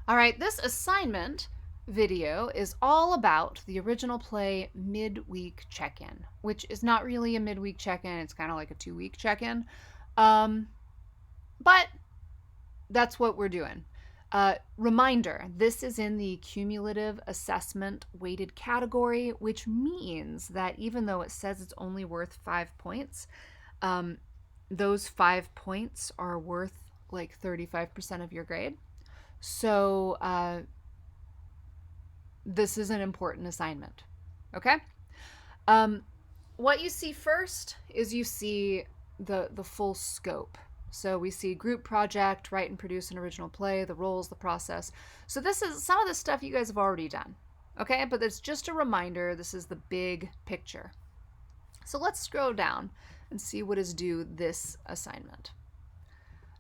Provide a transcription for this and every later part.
All right, this assignment video is all about the original play midweek check-in, which is not really a midweek check-in. It's kind of like a 2-week check-in. But that's what we're doing. Reminder, this is in the cumulative assessment weighted category, which means that even though it says it's only worth 5 points, those 5 points are worth like 35% of your grade. So this is an important assignment. Okay? What you see first is you see the full scope. So we see group project, write and produce an original play, the roles, the process. So this is some of the stuff you guys have already done. Okay? But it's just a reminder, this is the big picture. So let's scroll down and see what is due this assignment.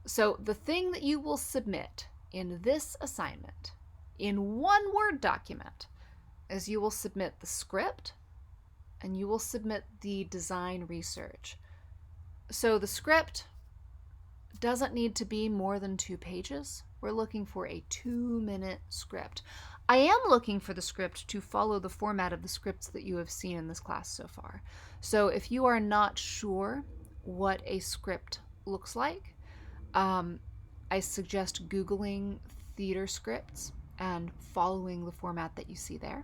So the thing that you will submit in this assignment in one Word document is you will submit the script and you will submit the design research. So the script doesn't need to be more than 2 pages. We're looking for a 2-minute script. I am looking for the script to follow the format of the scripts that you have seen in this class so far. So if you are not sure what a script looks like, I suggest Googling theater scripts and following the format that you see there.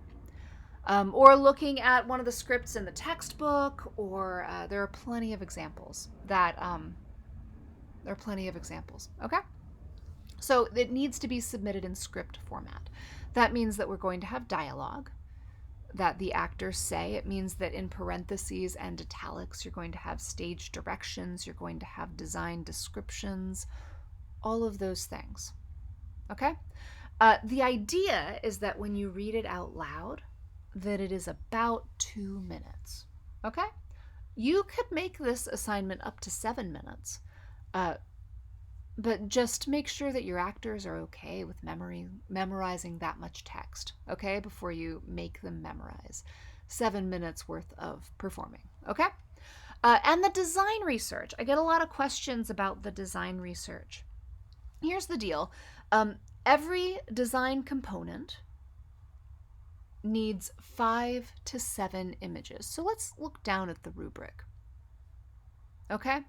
Or looking at one of the scripts in the textbook, or there are plenty of examples okay? So it needs to be submitted in script format. That means that we're going to have dialogue that the actors say. It means that in parentheses and italics, you're going to have stage directions, you're going to have design descriptions, all of those things. Okay? The idea is that when you read it out loud, that it is about 2 minutes. Okay? You could make this assignment up to 7 minutes, but just make sure that your actors are okay with memorizing that much text, okay, before you make them memorize. 7 minutes worth of performing, okay? And the design research. I get a lot of questions about the design research. Here's the deal. Every design component needs 5 to 7 images. So let's look down at the rubric. Okay?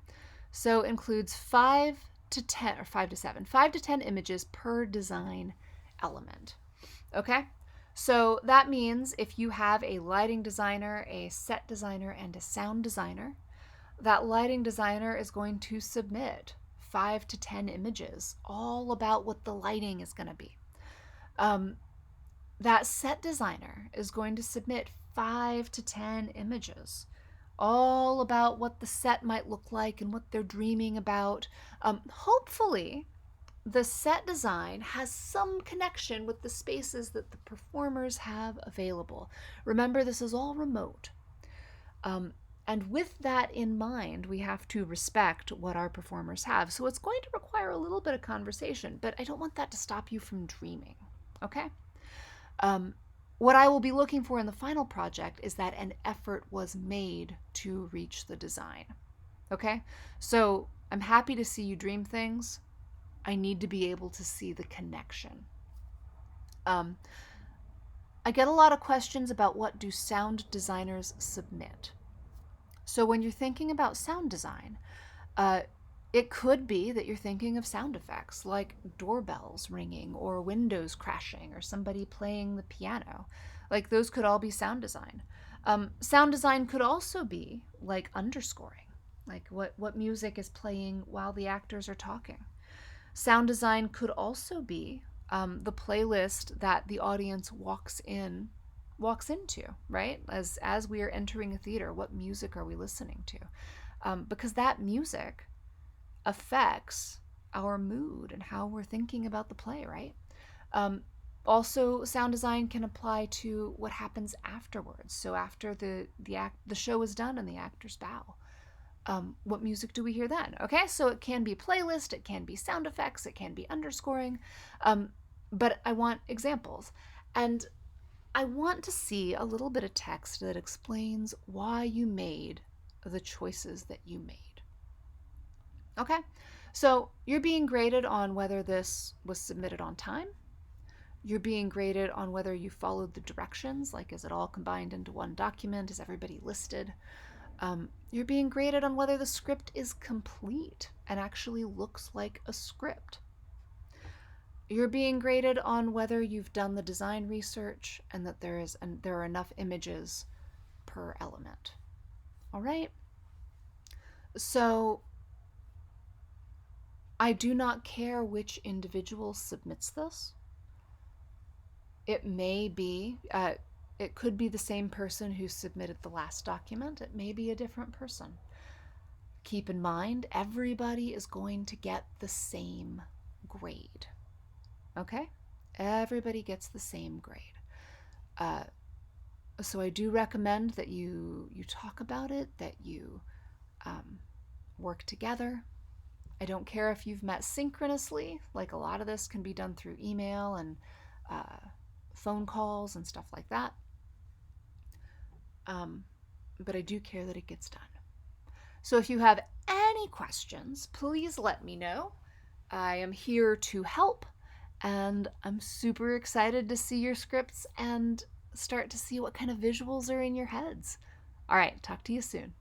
So includes 5 to 10, or 5 to 7, 5 to 10 images per design element. Okay? So that means if you have a lighting designer, a set designer, and a sound designer, that lighting designer is going to submit 5 to 10 images, all about what the lighting is going to be. That set designer is going to submit 5 to 10 images, all about what the set might look like and what they're dreaming about. Hopefully, the set design has some connection with the spaces that the performers have available. Remember, this is all remote. And with that in mind, we have to respect what our performers have. So it's going to require a little bit of conversation, but I don't want that to stop you from dreaming, okay? What I will be looking for in the final project is that an effort was made to reach the design, okay? So I'm happy to see you dream things. I need to be able to see the connection. I get a lot of questions about what do sound designers submit. So when you're thinking about sound design, it could be that you're thinking of sound effects like doorbells ringing or windows crashing or somebody playing the piano. Like those could all be sound design. Sound design could also be like underscoring, like what music is playing while the actors are talking. Sound design could also be the playlist that the audience walks into, right? As we are entering a theater, what music are we listening to? Because that music affects our mood and how we're thinking about the play, right? Also, sound design can apply to what happens afterwards. So after the show is done and the actors bow, what music do we hear then? Okay, so it can be playlist, it can be sound effects, it can be underscoring, but I want examples. And I want to see a little bit of text that explains why you made the choices that you made. Okay, so you're being graded on whether this was submitted on time, You're being graded on whether you followed the directions, like is it all combined into one document? Is everybody listed? You're being graded on whether the script is complete and actually looks like a script. You're being graded on whether you've done the design research and that there are enough images per element. All right? So I do not care which individual submits this. It may be, it could be the same person who submitted the last document. It may be a different person. Keep in mind, everybody is going to get the same grade. Okay? Everybody gets the same grade. So I do recommend that you talk about it, that you work together. I don't care if you've met synchronously, like a lot of this can be done through email and phone calls and stuff like that. But I do care that it gets done. So if you have any questions, please let me know. I am here to help, and I'm super excited to see your scripts and start to see what kind of visuals are in your heads. All right, talk to you soon.